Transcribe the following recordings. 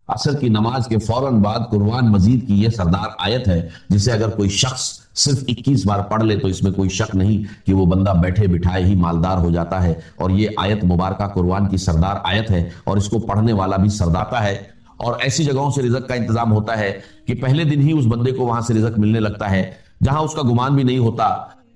عصر کی نماز کے فوراً بعد قرآن مجید کی یہ سردار آیت ہے جسے اگر کوئی شخص صرف 21 بار پڑھ لے تو اس میں کوئی شک نہیں کہ وہ بندہ بیٹھے بٹھائے ہی مالدار ہو جاتا ہے. اور یہ آیت مبارکہ قرآن کی سردار آیت ہے اور اس کو پڑھنے والا بھی سرداتا ہے. اور ایسی جگہوں سے رزق کا انتظام ہوتا ہے کہ پہلے دن ہی اس بندے کو وہاں سے رزق ملنے لگتا ہے جہاں اس کا گمان بھی نہیں ہوتا.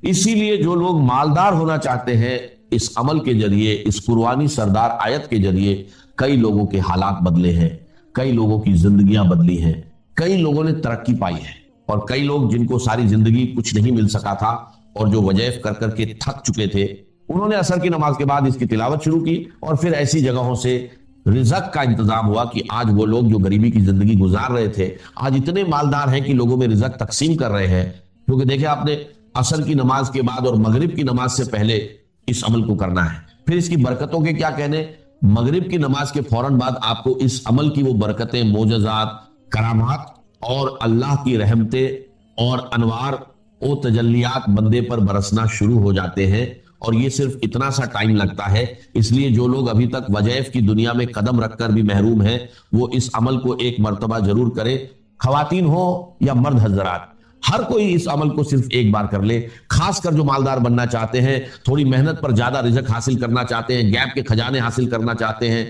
اسی لیے جو لوگ مالدار ہونا چاہتے ہیں اس عمل کے ذریعے، اس قرآنی سردار آیت کے ذریعے کئی لوگوں کے حالات بدلے ہیں، کئی لوگوں کی زندگیاں بدلی ہیں، کئی لوگوں نے ترقی پائی ہے. اور کئی لوگ جن کو ساری زندگی کچھ نہیں مل سکا تھا اور جو وظائف کر کر کے تھک چکے تھے، انہوں نے عصر کی نماز کے بعد اس کی تلاوت شروع کی اور پھر ایسی جگہوں سے رزق کا انتظام ہوا کہ آج وہ لوگ جو غریبی کی زندگی گزار رہے تھے آج اتنے مالدار ہیں کہ لوگوں میں رزق تقسیم کر رہے ہیں. کیونکہ دیکھیں آپ نے عصر کی نماز کے بعد اور مغرب کی نماز سے پہلے اس عمل کو کرنا ہے. پھر اس کی برکتوں کے کیا کہنے، مغرب کی نماز کے فوراً بعد آپ کو اس عمل کی وہ برکتیں، معجزات، کرامات اور اللہ کی رحمتیں اور انوار و تجلیات بندے پر برسنا شروع ہو جاتے ہیں. اور یہ صرف اتنا سا ٹائم لگتا ہے. اس لیے جو لوگ ابھی تک وظائف کی دنیا میں قدم رکھ کر بھی محروم ہیں وہ اس عمل کو ایک مرتبہ ضرور کریں. خواتین ہو یا مرد حضرات، ہر کوئی اس عمل کو صرف ایک بار کر لے. خاص کر جو مالدار بننا چاہتے ہیں، تھوڑی محنت پر زیادہ رزق حاصل کرنا چاہتے ہیں، غیب کے خزانے حاصل کرنا چاہتے ہیں.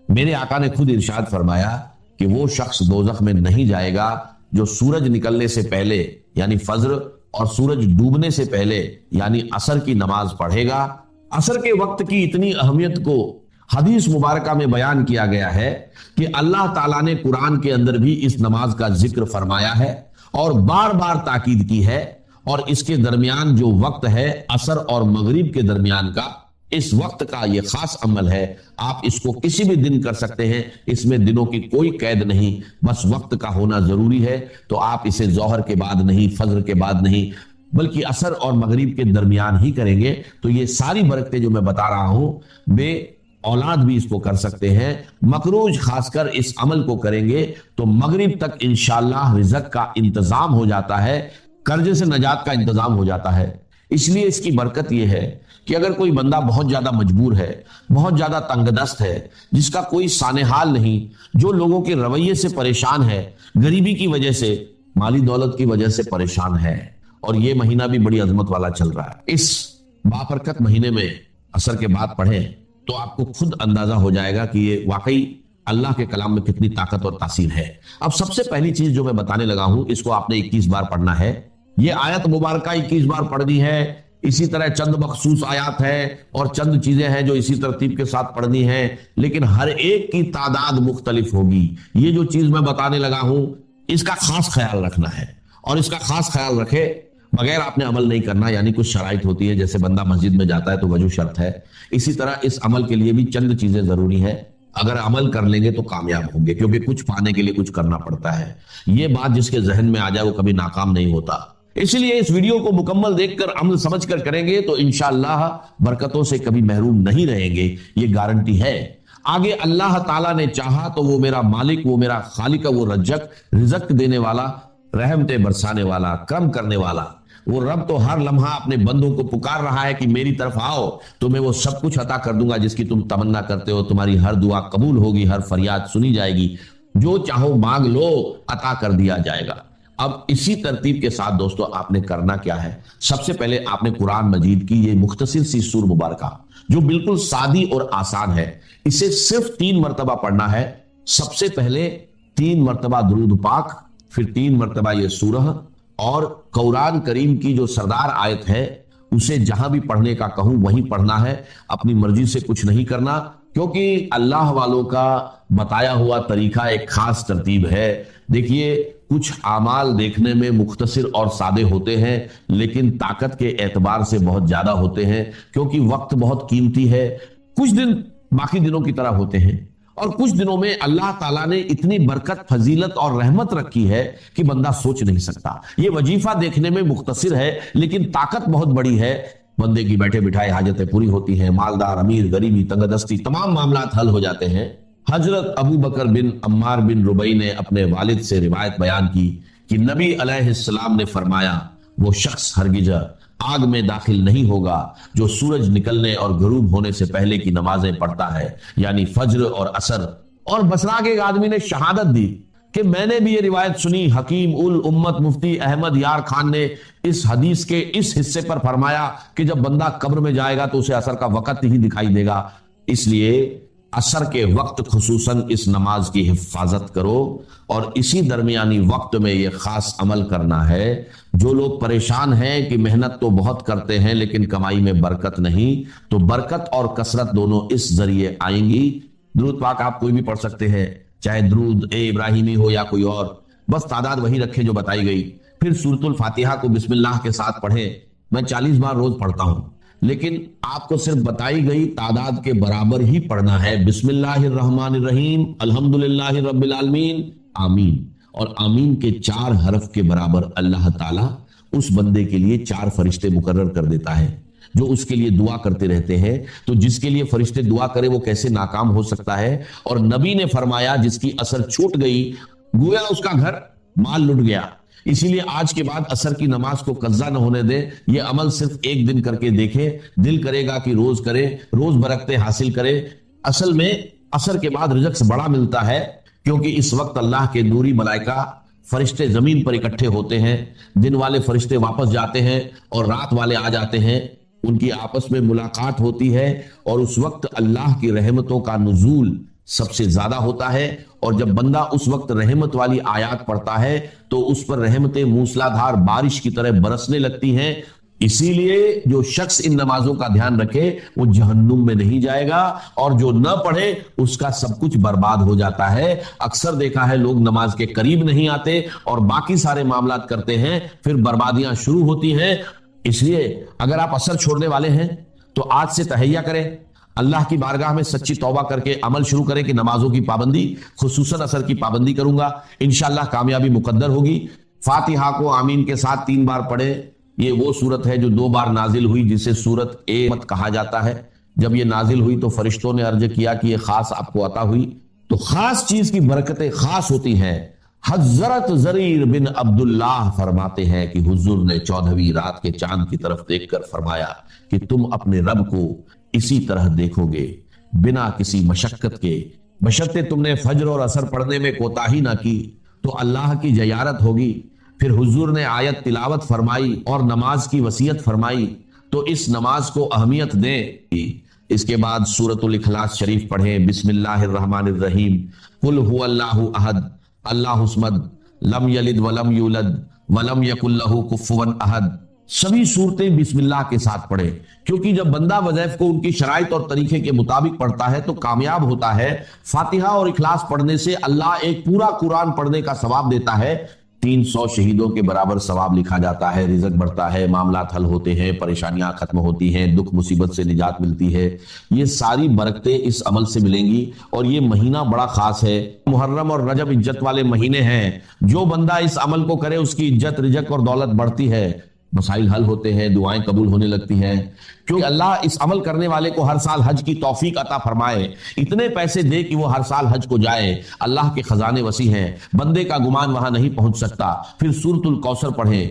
میرے آقا نے خود ارشاد فرمایا کہ وہ شخص دوزخ میں نہیں جائے گا جو سورج نکلنے سے پہلے یعنی فجر اور سورج ڈوبنے سے پہلے یعنی عصر کی نماز پڑھے گا. عصر کے وقت کی اتنی اہمیت کو حدیث مبارکہ میں بیان کیا گیا ہے کہ اللہ تعالیٰ نے قرآن کے اندر بھی اس نماز کا ذکر فرمایا ہے اور بار بار تاکید کی ہے. اور اس کے درمیان جو وقت ہے عصر اور مغرب کے درمیان کا، اس وقت کا یہ خاص عمل ہے. آپ اس کو کسی بھی دن کر سکتے ہیں، اس میں دنوں کی کوئی قید نہیں، بس وقت کا ہونا ضروری ہے. تو آپ اسے ظہر کے بعد نہیں، فجر کے بعد نہیں، بلکہ عصر اور مغرب کے درمیان ہی کریں گے. تو یہ ساری برکتیں جو میں بتا رہا ہوں، بے اولاد بھی اس کو کر سکتے ہیں. مقروض خاص کر اس عمل کو کریں گے تو مغرب تک انشاءاللہ رزق کا انتظام ہو جاتا ہے، قرضے سے نجات کا انتظام ہو جاتا ہے. اس لیے اس کی برکت یہ ہے کہ اگر کوئی بندہ بہت زیادہ مجبور ہے، بہت زیادہ تنگ دست ہے، جس کا کوئی سانحال نہیں، جو لوگوں کے رویے سے پریشان ہے، غریبی کی وجہ سے، مالی دولت کی وجہ سے پریشان ہے، اور یہ مہینہ بھی بڑی عظمت والا چل رہا ہے، اس بابرکت مہینے میں عصر کے بعد پڑھیں تو آپ کو خود اندازہ ہو جائے گا کہ یہ واقعی اللہ کے کلام میں کتنی طاقت اور تاثیر ہے. اب سب سے پہلی چیز جو میں بتانے لگا ہوں، اس کو آپ نے 21 بار پڑھنا ہے. یہ آیت مبارکہ 21 بار پڑھنی ہے. اسی طرح چند مخصوص آیات ہیں اور چند چیزیں ہیں جو اسی ترتیب کے ساتھ پڑھنی ہیں، لیکن ہر ایک کی تعداد مختلف ہوگی. یہ جو چیز میں بتانے لگا ہوں اس کا خاص خیال رکھنا ہے، اور اس کا خاص خیال رکھے بغیر آپ نے عمل نہیں کرنا. یعنی کچھ شرائط ہوتی ہے، جیسے بندہ مسجد میں جاتا ہے تو وضو شرط ہے، اسی طرح اس عمل کے لیے بھی چند چیزیں ضروری ہیں. اگر عمل کر لیں گے تو کامیاب ہوں گے، کیونکہ کچھ پانے کے لیے کچھ کرنا پڑتا ہے. یہ بات جس کے ذہن میں آ جائے وہ کبھی ناکام نہیں ہوتا. اس لیے اس ویڈیو کو مکمل دیکھ کر عمل سمجھ کر کریں گے تو انشاءاللہ برکتوں سے کبھی محروم نہیں رہیں گے، یہ گارنٹی ہے. آگے اللہ تعالیٰ نے چاہا تو وہ میرا مالک، وہ میرا خالق، وہ رزق دینے والا، رحمتیں برسانے والا، کرم کرنے والا، وہ رب تو ہر لمحہ اپنے بندوں کو پکار رہا ہے کہ میری طرف آؤ تو میں وہ سب کچھ عطا کر دوں گا جس کی تم تمنا کرتے ہو. تمہاری ہر دعا قبول ہوگی، ہر فریاد سنی جائے گی، جو چاہو مانگ لو، عطا کر دیا جائے گا. اب اسی ترتیب کے ساتھ دوستو آپ نے کرنا کیا ہے؟ سب سے پہلے آپ نے قرآن مجید کی یہ مختصر سی سور مبارکہ جو بالکل سادی اور آسان ہے، اسے صرف 3 مرتبہ پڑھنا ہے. سب سے پہلے 3 مرتبہ درود پاک، پھر 3 مرتبہ یہ سورہ، اور قرآن کریم کی جو سردار آیت ہے اسے جہاں بھی پڑھنے کا کہوں وہیں پڑھنا ہے. اپنی مرضی سے کچھ نہیں کرنا، کیونکہ اللہ والوں کا بتایا ہوا طریقہ ایک خاص ترتیب ہے. دیکھیے کچھ اعمال دیکھنے میں مختصر اور سادے ہوتے ہیں لیکن طاقت کے اعتبار سے بہت زیادہ ہوتے ہیں، کیونکہ وقت بہت قیمتی ہے. کچھ دن باقی دنوں کی طرح ہوتے ہیں اور کچھ دنوں میں اللہ تعالیٰ نے اتنی برکت، فضیلت اور رحمت رکھی ہے کہ بندہ سوچ نہیں سکتا. یہ وظیفہ دیکھنے میں مختصر ہے لیکن طاقت بہت بڑی ہے. بندے کی بیٹھے بٹھائے حاجتیں پوری ہوتی ہیں، مالدار، امیر، غریبی، تنگ دستی، تمام معاملات حل ہو جاتے ہیں. حضرت ابو بکر بن عمار بن ربیع نے اپنے والد سے روایت بیان کی کہ نبی علیہ السلام نے فرمایا، وہ شخص ہرگز آگ میں داخل نہیں ہوگا جو سورج نکلنے اور غروب ہونے سے پہلے کی نمازیں پڑھتا ہے، یعنی فجر اور عصر اور بصرہ کے ایک آدمی نے شہادت دی کہ میں نے بھی یہ روایت سنی، حکیم ال امت مفتی احمد یار خان نے اس حدیث کے اس حصے پر فرمایا کہ جب بندہ قبر میں جائے گا تو اسے عصر کا وقت ہی دکھائی دے گا، اس لیے عصر کے وقت خصوصاً اس نماز کی حفاظت کرو، اور اسی درمیانی وقت میں یہ خاص عمل کرنا ہے۔ جو لوگ پریشان ہیں کہ محنت تو بہت کرتے ہیں لیکن کمائی میں برکت نہیں، تو برکت اور کثرت دونوں اس ذریعے آئیں گی۔ درود پاک آپ کوئی بھی پڑھ سکتے ہیں، چاہے درود ابراہیمی ہو یا کوئی اور، بس تعداد وہی رکھے جو بتائی گئی۔ پھر سورۃ الفاتحہ کو بسم اللہ کے ساتھ پڑھیں، میں 40 بار روز پڑھتا ہوں، لیکن آپ کو صرف بتائی گئی تعداد کے برابر ہی پڑھنا ہے۔ بسم اللہ الرحمن الرحیم، الحمدللہ رب العالمین، آمین، اور آمین کے 4 حرف کے برابر اللہ تعالیٰ اس بندے کے لیے 4 فرشتے مقرر کر دیتا ہے جو اس کے لیے دعا کرتے رہتے ہیں۔ تو جس کے لیے فرشتے دعا کرے وہ کیسے ناکام ہو سکتا ہے؟ اور نبی نے فرمایا جس کی عصر چھوٹ گئی گویا اس کا گھر مال لٹ گیا۔ اسی لیے آج کے بعد عصر کی نماز کو قضا نہ ہونے دے، یہ عمل صرف ایک دن کر کے دیکھے، دل کرے گا کہ روز کرے، روز برکتیں حاصل کرے۔ اصل میں عصر کے بعد رزق بڑا ملتا ہے، کیونکہ اس وقت اللہ کے نوری ملائکہ فرشتے زمین پر اکٹھے ہوتے ہیں، دن والے فرشتے واپس جاتے ہیں اور رات والے آ جاتے ہیں، ان کی آپس میں ملاقات ہوتی ہے، اور اس وقت اللہ کی رحمتوں کا نزول سب سے زیادہ ہوتا ہے۔ اور جب بندہ اس وقت رحمت والی آیات پڑھتا ہے تو اس پر رحمتیں موسلادھار بارش کی طرح برسنے لگتی ہیں۔ اسی لیے جو شخص ان نمازوں کا دھیان رکھے وہ جہنم میں نہیں جائے گا، اور جو نہ پڑھے اس کا سب کچھ برباد ہو جاتا ہے۔ اکثر دیکھا ہے لوگ نماز کے قریب نہیں آتے اور باقی سارے معاملات کرتے ہیں، پھر بربادیاں شروع ہوتی ہیں۔ اس لیے اگر آپ عصر چھوڑنے والے ہیں تو آج سے تہیہ کریں، اللہ کی بارگاہ میں سچی توبہ کر کے عمل شروع کریں کہ نمازوں کی پابندی، خصوصاً عصر کی پابندی کروں گا، انشاءاللہ کامیابی مقدر ہوگی۔ فاتحہ کو آمین کے ساتھ 3 بار پڑھیں۔ یہ وہ سورت ہے جو 2 بار نازل ہوئی، جسے سورت مت کہا جاتا ہے۔ جب یہ نازل ہوئی تو فرشتوں نے عرض کیا کہ یہ خاص آپ کو عطا ہوئی، تو خاص چیز کی برکتیں خاص ہوتی ہیں۔ حضرت زریر بن عبداللہ فرماتے ہیں کہ حضور نے 14ویں رات کے چاند کی طرف دیکھ کر فرمایا کہ تم اپنے رب کو اسی طرح دیکھو گے بنا کسی مشقت کے، بشرطے تم نے فجر اور عصر پڑھنے میں کوتاہی نہ کی تو اللہ کی زیارت ہوگی۔ پھر حضور نے آیت تلاوت فرمائی اور نماز کی وصیت فرمائی، تو اس نماز کو اہمیت دیں۔ اس کے بعد سورۃ الاخلاص شریف پڑھیں، بسم اللہ الرحمن الرحیم، قل هو اللہ احد اللہ الصمد لم یلد ولم یولد ولم یکن لہ کفوا احد۔ سبھی صورتیں بسم اللہ کے ساتھ پڑھیں، کیونکہ جب بندہ وظائف کو ان کی شرائط اور طریقے کے مطابق پڑھتا ہے تو کامیاب ہوتا ہے۔ فاتحہ اور اخلاص پڑھنے سے اللہ ایک پورا قرآن پڑھنے کا ثواب دیتا ہے، 300 شہیدوں کے برابر ثواب لکھا جاتا ہے، رزق بڑھتا ہے، معاملات حل ہوتے ہیں، پریشانیاں ختم ہوتی ہیں، دکھ مصیبت سے نجات ملتی ہے۔ یہ ساری برکتیں اس عمل سے ملیں گی، اور یہ مہینہ بڑا خاص ہے۔ محرم اور رجب عزت والے مہینے ہیں، جو بندہ اس عمل کو کرے اس کی عزت، رزق اور دولت بڑھتی ہے، مسائل حل ہوتے ہیں، دعائیں قبول ہونے لگتی ہیں، کیونکہ اللہ اس عمل کرنے والے کو ہر سال حج کی توفیق عطا فرمائے، اتنے پیسے دے کہ وہ ہر سال حج کو جائے۔ اللہ کے خزانے وسیع ہیں، بندے کا گمان وہاں نہیں پہنچ سکتا۔ پھر سورۃ الکوثر پڑھیں،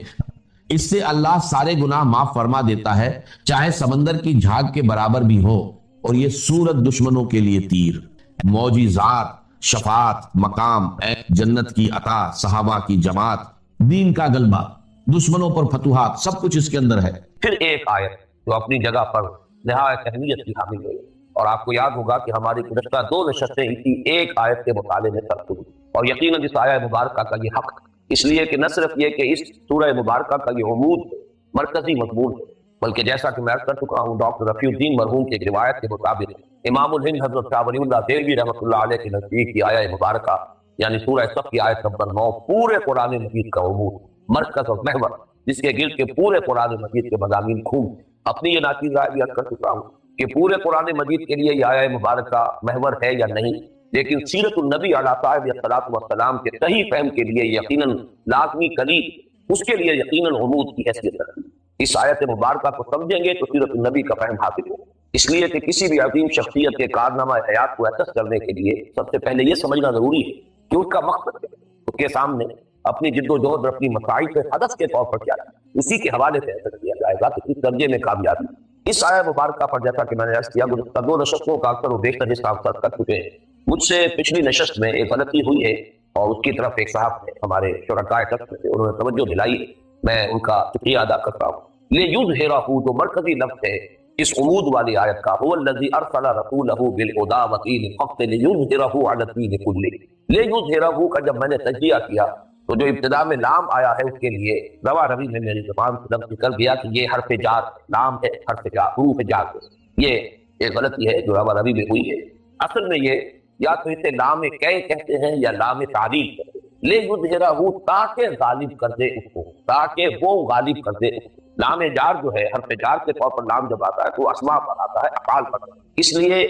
اس سے اللہ سارے گناہ معاف فرما دیتا ہے، چاہے سمندر کی جھاگ کے برابر بھی ہو۔ اور یہ سورت دشمنوں کے لیے تیر، معجزات، شفاعت، مقام، جنت کی عطا، صحابہ کی جماعت، دین کا غلبہ، دشمنوں پر فتوحات، سب کچھ اس کے اندر ہے۔ پھر ایک آیت جو اپنی جگہ پر نہایت اہمیت کی حامل ہے، اور آپ کو یاد ہوگا کہ ہماری گزشتہ 2 نشستیں اسی ایک آیت کے مطالعے میں صرف ہوئی، اور یقیناً اس آیہ مبارکہ کا یہ حق، اس لیے کہ نہ صرف یہ کہ اس سورہ مبارکہ کا یہ عمود مرکزی مضمون ہے، بلکہ جیسا کہ میں عرض کر چکا ہوں، ڈاکٹر رفیع الدین مرحوم کی ایک روایت کے مطابق امام الہند حضرت شاہ ولی اللہ دہلوی رحمۃ اللہ علیہ کے نزدیک کی آیہ مبارکہ یعنی سورہ صف کی آیت نمبر 9 پورے قرآن مجید کا عمود، مرکز اور محور، جس کے گرد کے پورے قرآن مجید کے مضامین گھوم۔ اپنی یہ ناچیز رائے بھی عرض کر چکا ہوں کہ پورے قرآن مجید کے لیے یہ آیہ مبارکہ محور ہے یا نہیں، لیکن سیرت النبی علیہ صاحب الصلاۃ والسلام کے صحیح فہم کے لیے یقیناً لازمی کلید، اس کے لیے یقیناً عمود کی حیثیت رکھتی۔ اس آیت مبارکہ کو سمجھیں گے تو سیرت النبی کا فہم حاصل ہو، اس لیے کہ کسی بھی عظیم شخصیت کے کارنامہ حیات کو ایسس کرنے کے لیے سب سے پہلے یہ سمجھنا ضروری ہے کہ اس کا مقصد ہے، اس کے سامنے اپنی جد و جہد اور اپنی مسائل سے ہدف کے طور پر کیا ہے، اسی کے حوالے سے ایسا کیا جائے گا تو اس درجے میں کامیابی۔ اس آیہ مبارکہ پر جیسا کہ میں نے عرض کیا، گزشتہ 2 نشستوں کا اکثر و بیشتر حصہ کر چکے ہیں، مجھ سے پچھلی نشست میں ایک غلطی ہوئی ہے اور اس کی طرف ایک صاحب نے ہمارے شرکائے ٹرسٹ میں سے انہوں نے توجہ دلائی ہے، میں ان کا شکریہ ادا کرتا ہوں۔ لیظہرہ جو مرکزی لفظ ہے اس عمود والی آیت کا، هو الذی ارسل رسولہ بالہدی ودین الحق لیظہرہ علی الدین کلہ۔ لیظہرہ کا جب میں نے تجزیہ کیا تو جو ابتدا میں لام آیا ہے اس کے لیے روا روی میں میری زبان سے لفظ نکل گیا کہ یہ حرف جار لام ہے، حرف جار حروف جار ہے۔ یہ ایک غلطی ہے جو روا روی میں ہوئی ہے۔ اصل میں یہ یا تو اسے لام کہے کہتے ہیں یا لام تعلیل کہتے ہیں۔ لیظہرہ تاکہ غالب کر دے اس کو، تاکہ وہ غالب کر دے اس کو۔ لام جار جو ہے حرف جار کے طور پر لام جب آتا ہے تو اسماء پر آتا ہے، افعال پر، اس لیے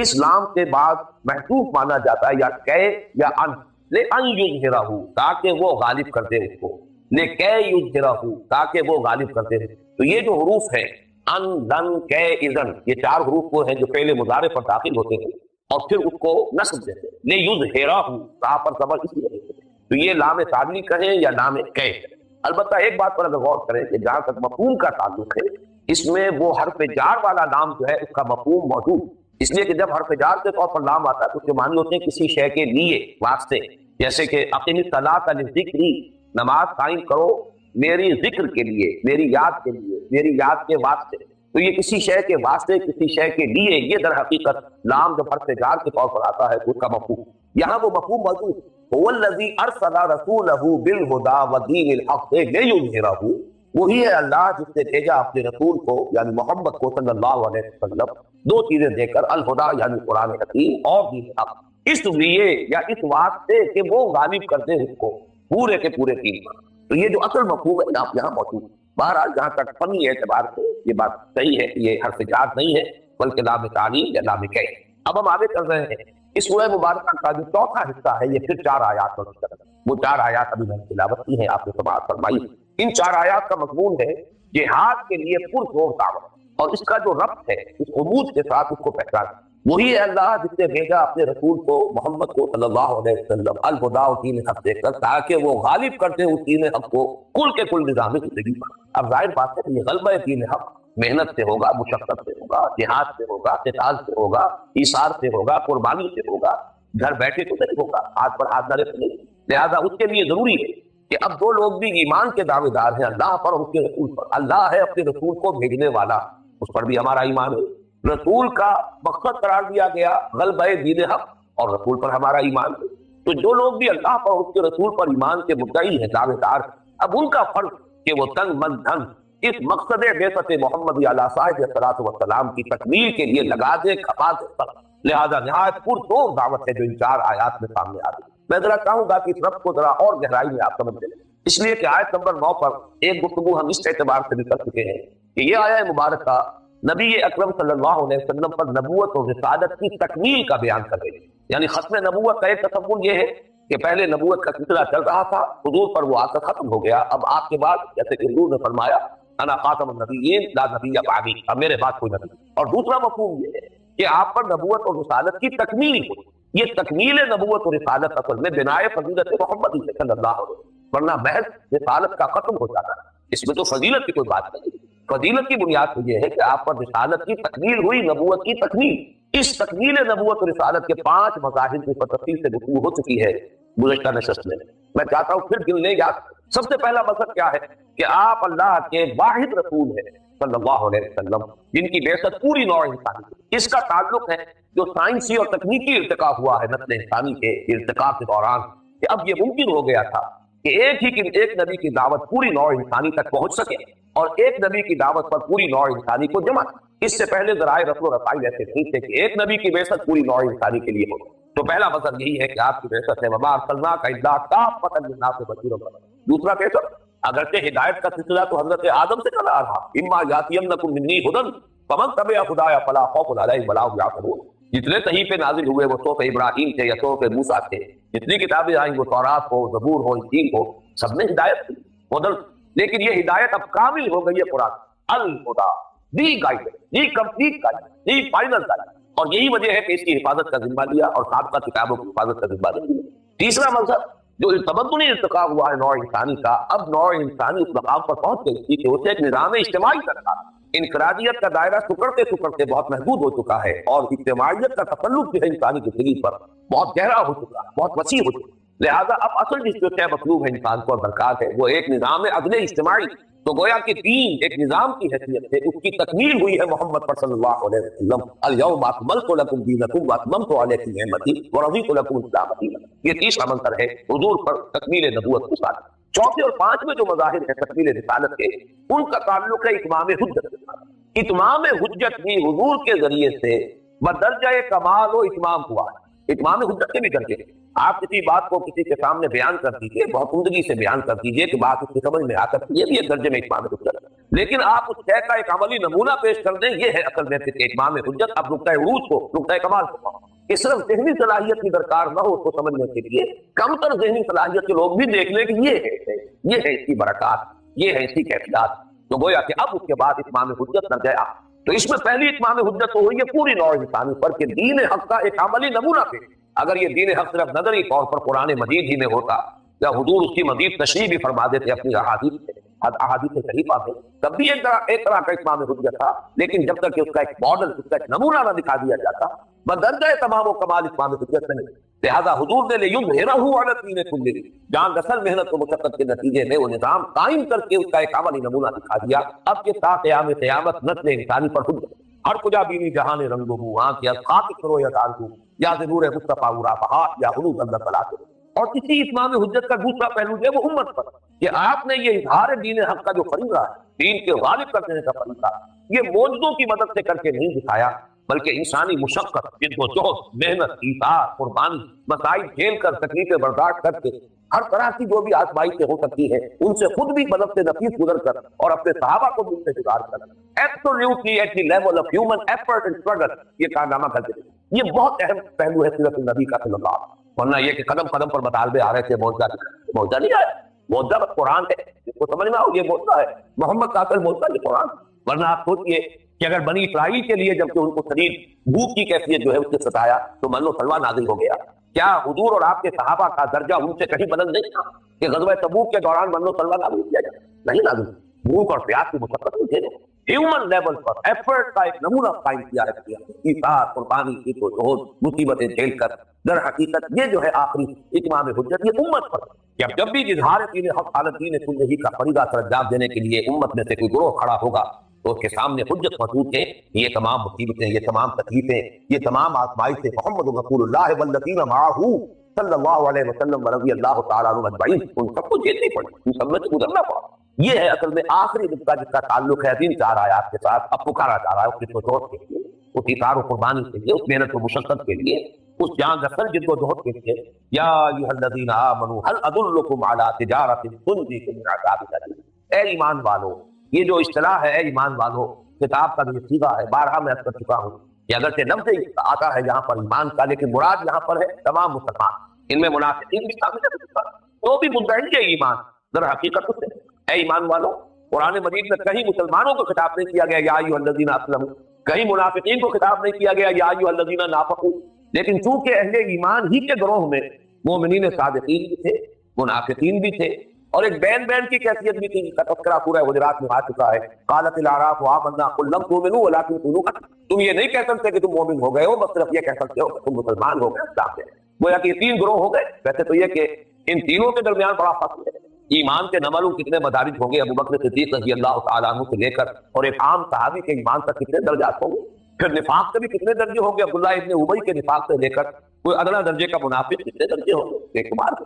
اس لام کے بعد محذوف مانا جاتا ہے یا کہ یا ان، لے ان یظہرہ تاکہ وہ غالب کر دے اس کو، لے کہ یظہرہ تاکہ وہ غالب کر دے۔ تو یہ جو حروف ہیں ان، لن، کہ، اذن، یہ چار حروف وہ ہیں جو فعل مضارع پر داخل ہوتے ہیں اور پھر اس کو نصب دیتے ہیں۔ لے یظہرہ تا پر زبر اس لیے، تو یہ لام تعلیل کہیں یا لام کہ۔ البتہ ایک بات پر اگر غور کریں کہ جہاں تک مفہوم کا تعلق ہے اس میں وہ حرف جار والا لام جو ہے اس کا مفہوم موجود، اس لیے کہ جب حرف جار کے طور پر لام آتا ہے تو اس کے معنی ہوتے ہیں کسی شے کے لیے، واسطے، جیسے کہ اقیم الصلاۃ لذکری، نماز قائم کرو میری ذکر کے لیے، میری یاد کے لیے، میری یاد کے واسطے۔ تو یہ کسی شے کے واسطے، کسی شے کے لیے، یہ در حقیقت لام جب حرف جار کے طور پر آتا ہے تو اس کا مفہوم یہاں وہ مفہوم موجود ہے۔ هو الذی ارسل رسولہ بالہدی ودین الحق لیظہرہ، وہی ہے اللہ جس نے بھیجا اپنے رسول کو یعنی محمد کو صلی اللہ علیہ وسلم دو چیزیں دے کر، الہدی یعنی قرآن حکیم اور دین حق، اس لیے یا اس واسطے کہ وہ غالب کر دے اس کو پورے کے پورے دین پر۔ تو یہ جو اصل مفہوم ہے یہاں موجود ہے۔ بہرحال جہاں تک فنی اعتبار سے یہ بات صحیح ہے کہ یہ حرف جار نہیں ہے بلکہ لام تعلیل یا لام کہ۔ اب ہم آگے چل رہے ہیں، اس سورہ مبارکہ کا جو چوتھا حصہ ہے یہ پھر 4 آیات پر مشتمل ہے۔ وہ 4 آیات ابھی میں نے تلاوت کی ہیں، آپ نے سماعت فرمائی۔ ان 4 آیات کا مضمون ہے جہاد کے لیے پرزور دعوت، اور اس کا جو ربط ہے اس عمود کے ساتھ اس کو پہچان، وہی ہے اللہ جس نے بھیجا اپنے رسول کو محمد کو صلی اللہ علیہ وسلم الہدی ودین الحق دے کر تاکہ وہ غالب کرتے اس دین حق کو کل کے کل نظام زندگی پر۔ اب ظاہر بات ہے کہ یہ غلبہ دین حق محنت سے ہوگا، مشقت سے ہوگا، جہاد سے ہوگا، قتال سے ہوگا، ایثار سے ہوگا، قربانی سے ہوگا، گھر بیٹھے تو نہیں ہوگا، ہاتھ پر ہاتھ ڈالے تو نہیں۔ لہذا اس کے لیے ضروری ہے کہ اب 2 لوگ بھی ایمان کے دعوے دار ہیں اللہ پر اور اس کے رسول پر۔ اللہ ہے اپنے رسول کو بھیجنے والا، اس پر بھی ہمارا ایمان ہے۔ رسول کا مقصد قرار دیا گیا غلبہ دین حق اور رسول پر ہمارا ایمان ہے۔ تو جو لوگ بھی اللہ پر اور اس کے رسول پر ایمان کے مدعی ہیں، دعوے دار، اب ان کا فرض کہ وہ تن من دھن اس مقصد بعثت محمد علیہ صاحب الصلاۃ والسلام کی تکمیل کے لیے لگا دے، کھپا دے۔ لہذا نہایت پرزور دعوت ہے جو ان 4 آیات میں سامنے آ رہی ہے۔ میں ذرا چاہوں گا کہ اس ربط کو ذرا اور گہرائی میں آپ سمجھ لیں، اس لیے کہ آیت نمبر 9 پر ایک گفتگو ہم اس اعتبار سے بھی کر چکے ہیں کہ یہ آیت مبارکہ نبی اکرم صلی اللہ علیہ وسلم پر نبوت اور رسالت کی تکمیل کا بیان کر رہی ہے۔ یعنی ختم نبوت کا ایک تصور یہ ہے کہ پہلے نبوت کا سلسلہ چل رہا تھا، حضور پر وہ آ کر ختم ہو گیا، اب آپ کے بعد جیسے کہ حضور نے فرمایا انا خاتم النبیین لا نبی بعدی، اب میرے بعد کوئی نبی۔ اور دوسرا مفہوم یہ ہے کہ آپ پر نبوت اور رسالت کی تکمیل ہوئی۔ یہ تکمیل نبوت اور رسالت اصل میں بنائے فضیلت محمد صلی اللہ علیہ وسلم، ورنہ محض رسالت کا ختم ہو جاتا ہے، اس میں تو فضیلت کی کوئی بات نہیں۔ فضیلت کی بنیاد تو یہ ہے کہ آپ پر رسالت کی تکمیل ہوئی، نبوت کی تکمیل۔ اس تکمیل نبوت اور رسالت کے 5 مظاہر کی تفصیل سے گفتگو ہو چکی ہے گزشتہ نشست میں۔ میں چاہتا ہوں پھر گن لیں یاد۔ سب سے پہلا مقصد کیا ہے کہ آپ اللہ کے واحد رسول ہیں صلی اللہ علیہ وسلم، جن کی بعثت پوری نوع انسانی ہے۔ اس کا تعلق ہے جو سائنسی اور تکنیکی ارتقا ہوا ہے نسل انسانی کے ارتقا کے دوران، کہ اب یہ ممکن ہو گیا تھا کہ ایک نبی کی دعوت پوری نوع انسانی تک پہنچ سکے اور ایک نبی کی دعوت پر پوری نوع انسانی کو جمع۔ اس سے پہلے ذرائع رسل و رسائی ایسے نہیں تھے کہ ایک نبی کی بعثت پوری نوع انسانی کے لیے ہو۔ تو پہلا مقصد یہی ہے کہ آپ کی بعثت ہے وما ارسلناک الا کافۃ للناس بشیرا ونذیرا۔ دوسرا بعثت اگرچہ ہدایت کا سلسلہ تو حضرت آدم سے چلا رہا، اما یاتینکم منی ھدی فمن تبع ھدایا فلا خوف علیہم ولا هم یحزنون۔ جتنے صحیح پہ نازل ہوئے وہ صحف ابراہیم تھے یا صحف موسیٰ تھے، جتنی کتابیں آئیں وہ تورات ہو، زبور ہو، انجیل ہو، سب میں ہدایت تھی مدل۔ لیکن یہ ہدایت اب کامل ہو گئی ہے قرآن، الہدی، the guidance, the complete guidance, the final guidance. اور یہی وجہ ہے کہ اس کی حفاظت کا ذمہ لیا اور سابقہ کتابوں کی حفاظت کا ذمہ لیا۔ تیسرا مقصد جو تمدنی ارتقا ہوا ہے نوع انسانی کا، اب نوع انسانی اس مقام پر پہنچ گئی تھی کہ اسے ایک نظام اجتماعی درکار، انفرادیت کا دائرہ سکڑتے سکڑتے بہت محدود ہو چکا ہے، اور اجتماعیت کا تسلط جو ہے انسانی زندگی پر بہت گہرا ہو چکا ہے، بہت وسیع ہو چکا ہے۔ لہٰذا اب اصل جس جو طے مطلوب ہے انسان کو اور درکار ہے وہ ایک نظام عدل اجتماعی۔ تو گویا کہ دین ایک نظام کی حیثیت سے اس کی تکمیل ہوئی ہے محمد پر صلی اللہ علیہ وسلم۔ الیوم اکملت لکم دینکم واتممت علیکم نعمتی ورضیت لکم الاسلام دینا۔ یہ تیسرا منتر ہے حضور پر تکمیل نبوت کے ساتھ۔ چوتھے اور پانچویں جو مظاہر ہیں تکمیل رسالت کے، ان کا تعلق ہے اتمام حجت کے ساتھ۔ اتمام حجت بھی حضور کے ذریعے سے بدرجہ کمال و اتمام ہوا ہے۔ اتمام حجت کے بھی درجے، آپ کسی بات کو کسی کے سامنے بیان کر دیجئے، بہت عمدگی سے بیان کر دیجئے کہ بات اس کی سمجھ میں آ کر، یہ بھی ایک درجے میں اتمام حجت ہے۔ لیکن آپ اس شے کا ایک عملی نمونہ پیش کر دیں، یہ ہے اصل میں کہ اتمام حجت۔ اب نقطۂ عروج کو، نقطۂ کمال کو، کہ صرف ذہنی صلاحیت کی درکار نہ ہو اس کو سمجھنے کے لیے، کم تر ذہنی صلاحیت کے لوگ بھی دیکھ لیں کہ یہ ہے اس کی برکات، یہ ہے اس کی کیفیات۔ تو گویا کہ اب اس کے بعد اتمام حجت نہ گیا۔ تو اس میں پہلی اتمام حجت تو ہوئی ہے پوری نوع انسانی پر کہ دین حق کا ایک عملی نمونہ پہ۔ اگر یہ دین حق صرف نظری طور پر قرآن مجید ہی میں ہوتا یا حضور اس کی مزید تشریح بھی فرما دیتے اپنی احادیث شریفہ میں، تب بھی ایک طرح کا اتمام حجت تھا۔ لیکن جب تک کہ اس کا ایک ماڈل، اس کا ایک نمونہ نہ دکھا دیا جاتا، بدرجہ تمام و کمال اتمام حجت نہیں۔ لہذا حضور نے لیظہرہ علی الدین کلہ، جان رسل محنت و مشقت کے نتیجے میں وہ نظام قائم کر کے اس کا ایک عملی نمونہ دکھا دیا۔ اب یہ تا قیام قیامت نسل انسانی پر حجت، ہر کجا بینی جہان رنگ ہوں، آنکھ یا خاک کرو یا دان ہوں، یا ضرور مصطفیٰ رافعہ یا حلوق اللہ صلاح۔ اور اسی اتمام حجت کا دوسرا پہلو ہے وہ امت پر، کہ آپ نے یہ اظہار دین حق کا جو فریضہ ہے، دین کے غالب کر دینے کا فریضہ، یہ معجزوں کی مدد سے کر کے نہیں دکھایا، بلکہ انسانی مشقت، جد و جہد، محنت، ایثار، قربانی، مسائل جھیل کر، تکلیفیں برداشت کر کے، ہر طرح کی جو بھی آزمائشیں ہو سکتی ہے ان سے خود بھی بدل سے نفیس گزر کر اور اپنے صحابہ کو بھی ان سے گزار کر absolutely at the level of human effort and struggle یہ کارنامہ کرتے تھے۔ یہ بہت اہم پہلو ہے سیرت النبی کا صلی اللہ علیہ وسلم۔ ورنہ یہ کہ قدم قدم پر مطالبے آ رہے تھے، معجزہ نہیں آیا، معجزہ بس قرآن ہے، جس کو سمجھ میں آؤ یہ معجزہ ہے، محمد کا اصل معجزہ یہ قرآن۔ ورنہ آپ سوچئے کہ اگر بنی اسرائیل کے لیے جب کہ ان کو شدید بھوک کی کیفیت جو ہے اس سے ستایا تو من و سلوہ نازل ہو گیا، کیا حضور اور آپ کے صحابہ کا درجہ ان سے کہیں بلند نہیں تھا کہ غزوہ تبوک کے دوران من و سلوہ نازل کیا جائے؟ نہیں نازل، بھوک اور پیاس کی مشقت نہیں تھے، ہیومن لیول پر ایفرٹ کا ایک نمونہ قائم کیا ہے، ایثار، قربانی، جد و جہد، مصیبتیں جھیل کر۔ در حقیقت یہ جو ہے آخری اتمام حجت یہ امت پر، کہ اب جب بھی اظہار دین حق علی الدین کلہ کا فریضہ سر انجام دینے کے لیے امت میں سے کوئی گروہ کھڑا ہوگا تو اس کے سامنے حجت موجود ہے، یہ تمام مصیبتیں، یہ تمام تکلیفیں، یہ تمام آزمائشیں محمد رسول اللہ والذین معہ صلی اللہ علیہ وسلم رضی اللہ تعالیٰ عنہ اجمعین، ان سب کو جھیلنی پڑی، ان سب میں سے گزرنا پڑا۔ یہ ہے اصل میں آخری نقطہ جس کا تعلق ہے تین چار آیات کے ساتھ، اب پکارا جا رہا ہے اس جد و جہد کے لیے، اس ایثار و قربانی کے لیے، اس محنت و مشقت کے لیے، اس جان رسل جد و جہد کے لیے۔ یا ایھا الذین آمنوا هل ادلکم علی تجارۃ تنجیکم من عذاب الیم۔ اے ایمان والو، یہ جو اصطلاح ہے اے ایمان والو، کتاب کا جو صیغہ ہے، بارہا میں عرض کر چکا ہوں کہ اگرچہ لفظ آتا ہے یہاں پر ایمان کا، لیکن مراد یہاں پر ہے تمام مسلمان، ان میں منافقین بھی شامل ہے، تو بھی مدعی ہے ایمان در حقیقت اس سے۔ اے ایمان والو، قرآن مجید میں کہیں مسلمانوں کو خطاب نہیں کیا گیا یا ایھا الذین اسلموا، کہیں منافقین کو خطاب نہیں کیا گیا یا ایھا الذین نافقوا، لیکن چونکہ اہل ایمان ہی کے گروہ میں مومنین صادقین بھی تھے، منافقین بھی تھے، اور ایک بین کی کیفیت بھی تھی، جس کا تذکرہ سورہ حجرات میں آ چکا ہے۔ قالت الاعراف آمنا قل لم تؤمنوا ولکن قولوا اسلمنا، تم یہ نہیں کہہ سکتے کہ تم مومن ہو گئے ہو، بس صرف یہ کہہ سکتے ہو کہ تم مسلمان ہو گئے، اسلام سے۔ گویا کہ یہ تین گروہ ہو گئے۔ ویسے تو یہ کہ ان تینوں کے درمیان بڑا فاصلہ ہے، ایمان کے نمبر کتنے مدارج ہوں گے ابو بکر صدیق رضی اللہ تعالیٰ عنہ سے لے کر، اور ایک عام صحابی کے ایمان تک کتنے درجات ہوں گے، پھر نفاق کے بھی کتنے درجے ہوں گے، عبداللہ ابن ابی کے نفاق سے لے کر کوئی ادنا درجے کا منافق کتنے درجے ہوں گے، ایک بار،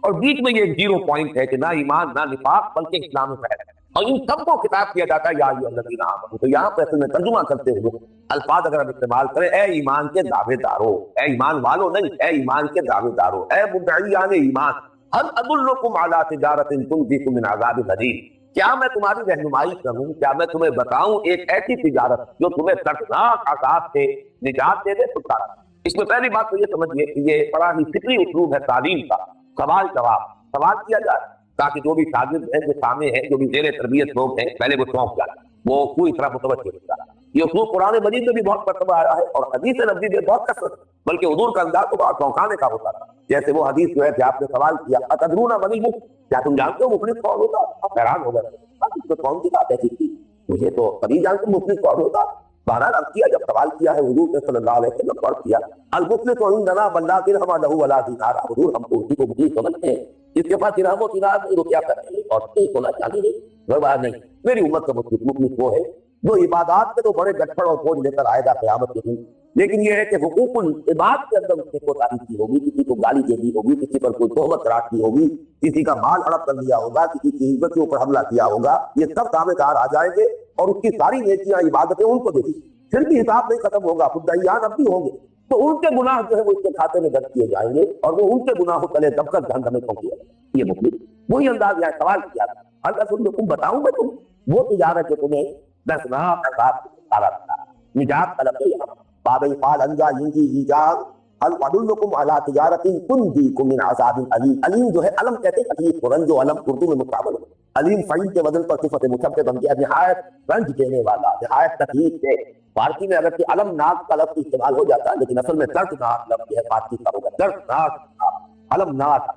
اور بیچ میں یہ ایک زیرو پوائنٹ ہے کہ نہ ایمان نہ نفاق بلکہ اسلام میں ہے، اور ان سب کو خطاب کیا جاتا ہے یا ایھا الذین آمنوا۔ تو یہاں پر اصل میں ترجمہ کرتے ہوئے الفاظ اگر ہم استعمال کریں، اے ایمان کے دعوے دارو، اے ایمان والو نہیں، اے ایمان کے دعوے دارو، اے مدعیان ایمان، هل ادلکم علی تجارۃ تنجیکم من عذاب الیم، کیا میں تمہاری رہنمائی کروں، کیا میں تمہیں بتاؤں ایک ایسی تجارت جو تمہیں دردناک عذاب سے نجات دے دے؟ چھٹکارا۔ اس میں پہلی بات تو یہ سمجھیے کہ یہ بڑا ہی فطری اسلوب ہے تعلیم کا، سوال جواب، سوال کیا جائے تاکہ جو بھی شاگرد ہیں، جو سامنے ہیں، جو بھی زیر تربیت لوگ ہیں، پہلے وہ چونک جائے، وہ پوری طرح متوجہ ہو جائے۔ یہ اسلوب قرآن مجید میں بھی بہت مرتبہ آیا ہے اور حدیث نبوی میں بہت کثرت، بلکہ حضور کا انداز تو بہت چونکانے کا ہوتا تھا۔ جیسے وہ حدیث جو ہے کہ آپ نے سوال کیا اتدرون من المفلس، کیا تم جانتے ہو مفلس کون ہوتا؟ آپ حیران ہو گئے، اس میں کون سی بات ایسی تھی؟ مجھے تو کبھی جان کو مفلس کون ہوتا. بہرحال اب کیا جب سوال کیا ہے حضور صلی اللہ علیہ وسلم پر کیا المفلس عندنا بلّہ درہم لہ ولا دینار. حضور ہم تو اسی کو مفلس سمجھتے ہیں جس کے پاس درہم و دینار نہیں تو کیا کریں گے اور سونا چاندی نہیں. کوئی بات نہیں, میری امت کا مفلس وہ ہے جو عبادات کے تو بڑے گٹھڑ اور بوجھ لے کر آئے گا قیامت کے دن, لیکن یہ ہے کہ حقوق العباد کے اندر اس نے کوتاہی کی ہوگی, کسی کو گالی دے دی ہوگی, کسی پر کوئی تہمت رات کی ہوگی, کسی کا مال ہڑپ کر لیا ہوگا, کسی کی عزت کے اوپر حملہ کیا ہوگا, یہ سب دعوے دار آ جائیں گے اور اس کی ساری نیکیاں عبادتیں ان کو دے دی. پھر بھی حساب نہیں ختم ہوگا, خدائیان اب بھی ہوں گے, تو ان کے گناہ جو ہے وہ اس کے کھاتے میں درج کیے جائیں گے اور وہ ان کے گناہوں تلے دب کر جہنم میں پہنچ جائے. یہ مفلس وہی انداز یہاں سوال کیا تھا, اگر تم بتاؤں میں تم وہ تجارت جو تمہیں دسناک عذاب نجات طلب ہے. باب قال انجا ینجی ایجاد الادلکم علی تجارت تنجیکم من عذاب علیم. علیم جو ہے علم کہتے ہیں تکلیف کو, رنج و علم اردو میں مقابل ہے. علیم فعیل کے وزن پر صفت مشبہ بن گیا, نہایت رنج دینے والا, نہایت تکلیف دے. فارسی میں اگر کہ علم ناک کا لفظ استعمال ہو جاتا ہے لیکن اصل میں دردناک لفظ ہے فارسی کا ہوگا, دردناک علم ناک.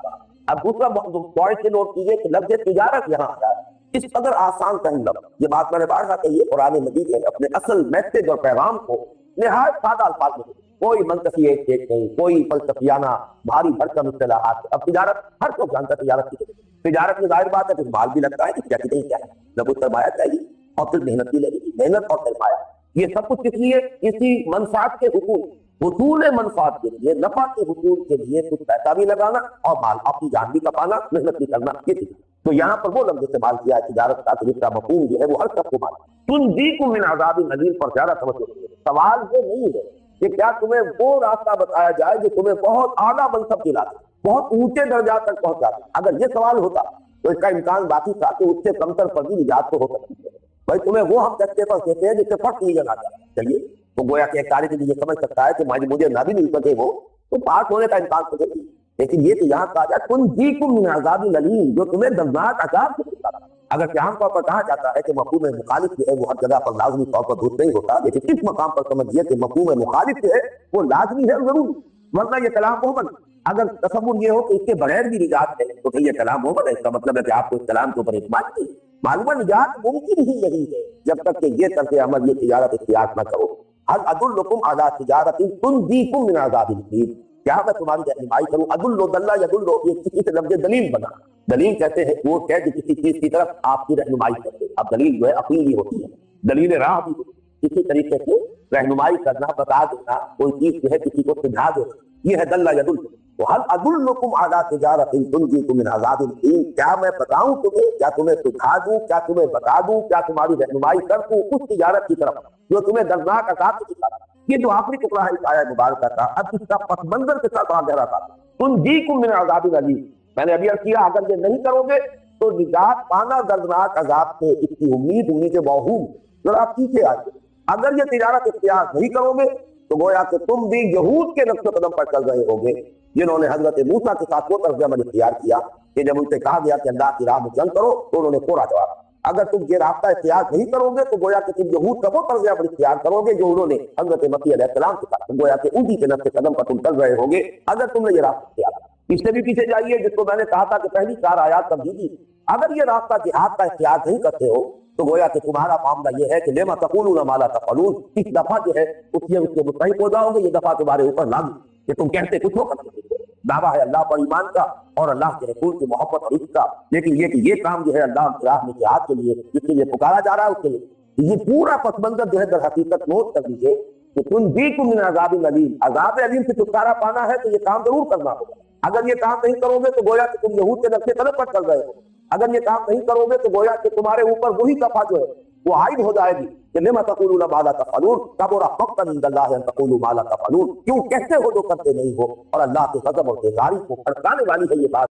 اب دوسرا پوائنٹ سے نوٹ کیجئے کہ لفظ تجارت یہاں آیا ہے اس قدر آسان ترین لفظ. یہ بات میں نے بارہا کہی ہے, قرآن مجید ہے اپنے اصل میسج اور پیغام کو نہایت سادہ الفاظ میں, کوئی منطقی ایک نہیں, کوئی فلسفیانہ بھاری بھرکم اصطلاحات. اب تجارت ہر کوئی جانتا ہے تجارت کی, تجارت میں ظاہر بات ہے پھر مال بھی لگتا ہے, کیا کتنی کیا ہے, نہ کچھ سرمایہ چاہیے اور پھر محنت بھی لگے گی, محنت اور سرمایہ یہ سب کچھ کس لیے, کسی منفعت کے حصول حصول منفعت کے لیے, نفع کے حصول کے لیے کچھ پیسہ بھی لگانا اور مال اپنی جان بھی کپانا, محنت بھی کرنا. یہ تو یہاں پر وہ لفظ استعمال کیا ہے تجارت کا طریقہ مفہوم جو ہے وہ ہر سب کو مال. تنجیکم من عذاب علیم پر زیادہ توجہ. سوال یہ نہیں ہے کہ کیا تمہیں وہ راستہ بتایا جائے جو تمہیں بہت اعلیٰ منصب دلا دے, بہت اونچے درجات تک پہنچا دے. اگر یہ سوال ہوتا تو اس کا امکان باقی تھا کہ اس سے کمتر پر بھی نجات تو ہو سکتی ہے. بھائی تمہیں وہ ہم کہتے پر کہتے ہیں جس سے فرق نہیں لگا جاتا. چلیے تو گویا کہ ایک طالب علم یہ سمجھ سکتا ہے کہ مجھے نہ بھی مل سکے وہ تو پاس ہونے کا امکان تو نہیں, لیکن یہ کہ یہاں کہا جائے تنجیکم من عذاب علیم جو تمہیں دردناک عذاب سے بچاتا. اگر کہ عام طور پر کہا جاتا ہے کہ مفہوم مخالف جو ہے وہ ہر جگہ پر لازمی طور پر درست نہیں ہوتا, لیکن اس مقام پر سمجھیے کہ مفہوم مخالف جو ہے وہ لازمی ہے ضروری, ورنہ یہ کلام محمد. اگر تصور یہ ہو کہ اس کے بغیر بھی نجات ہے تو یہ کلام محمد ہے, اس کا مطلب ہے کہ آپ کو اس کلام کے اوپر اعتماد نہیں. معلومہ نجات ممکن ہی نہیں ہے جب تک کہ یہ طرز عمل, یہ تجارت اختیار نہ کرو. هل ادلکم علی تجارت تنجیکم من عذاب علیم, کیا میں تمہاری رہنمائی کروں. عدل و دلہ یدل, یہ کسی سے لفظ دلیل بنا. دلیل کہتے ہیں وہ کہ کسی چیز کی طرف آپ کی رہنمائی کرتے. اب دلیل جو ہے عقلی ہوتی ہے, دلیل راہ بھی کسی طریقے سے رہنمائی کرنا, بتا دینا, کوئی چیز جو ہے کسی کو سمجھا دینا, یہ ہے دلہ یدل. تو هل ادلکم علی تجارت تنجیکم من عذاب علیم, کیا میں بتاؤں تمہیں, کیا تمہیں سکھا دوں, کیا تمہیں بتا دوں, کیا تمہاری رہنمائی کر دوں اس تجارت کی طرف جو تمہیں دردناک عذاب سے بچاتا. یہ جو آخری ٹکڑا ہے اس آیت مبارکہ کا, اب اس کا پس منظر کے ساتھ آگے رہا تھا تنجیکم من عذاب علیم. میں نے ابھی عرض کیا اگر یہ نہیں کرو گے تو نجات پانا دردناک عذاب سے, اس کی امید موہوم. ذرا آپ پیچھے آئیے, اگر یہ تجارت اختیار نہیں کرو گے تو گویا کہ تم بھی یہود کے نقش قدم پر چل رہے ہوگے جنہوں نے حضرت موسیٰ کے ساتھ وہ طرز عمل اختیار کیا کہ جب ان سے کہا گیا کہ اللہ کی راہ میں جنگ کرو تو انہوں نے کوڑا جواب. اگر تم یہ راستہ اختیار نہیں کرو گے تو گویا کہ تم یہود کا وہ طرز عمل اختیار کرو گے جو انہوں نے حضرت مسیح علیہ السلام کے ساتھ, گویا کہ انہی کے نقش قدم پر تم چل رہے ہوگے اگر تم نے یہ راستہ اختیار. اس سے بھی پیچھے جائیے جس کو میں نے کہا تھا کہ پہلی 4 آیات تمہیدی, اگر یہ راستہ جہاد کا اختیار نہیں کرتے ہو تو گویا کہ تمہارا معاملہ یہ ہے کہ لما تقولون ما لا تفعلون. اس دفعہ جو ہے اس کے مستحق ہو جاؤ گے, یہ دفعہ تمہارے اوپر لاگو کہ تم کہتے کچھ ہو کرتے. دعویٰ ہے اللہ پر ایمان کا اور اللہ کے رسول کی محبت اور عشق کا, لیکن یہ کہ یہ کام جو ہے اللہ کی راہ میں جہاد کے لیے جس کے لیے پکارا جا رہا ہے اس کے لیے یہ پورا پس منظر جو ہے در حقیقت نوٹ کر لیجیے کہ تنجیکم من عذاب علیم, عذاب علیم سے چھٹکارا پانا ہے تو یہ کام ضرور کرنا ہوگا. اگر یہ کام نہیں کرو گے تو گویا کہ تم یہود کے نقش قدم پر چل رہے ہو. اگر یہ کام نہیں کرو گے تو گویا کہ تمہارے اوپر وہی صفحہ جو ہے وہ عائد ہو جائے گی کہ لما تقولون ما لا تفعلون, کبر مقتا عند اللہ ان تقولوا ما لا تفعلون. کیوں کہتے ہو جو کرتے نہیں ہو, اور اللہ کے غضب اور بیزاری کو بھڑکانے والی ہے یہ بات.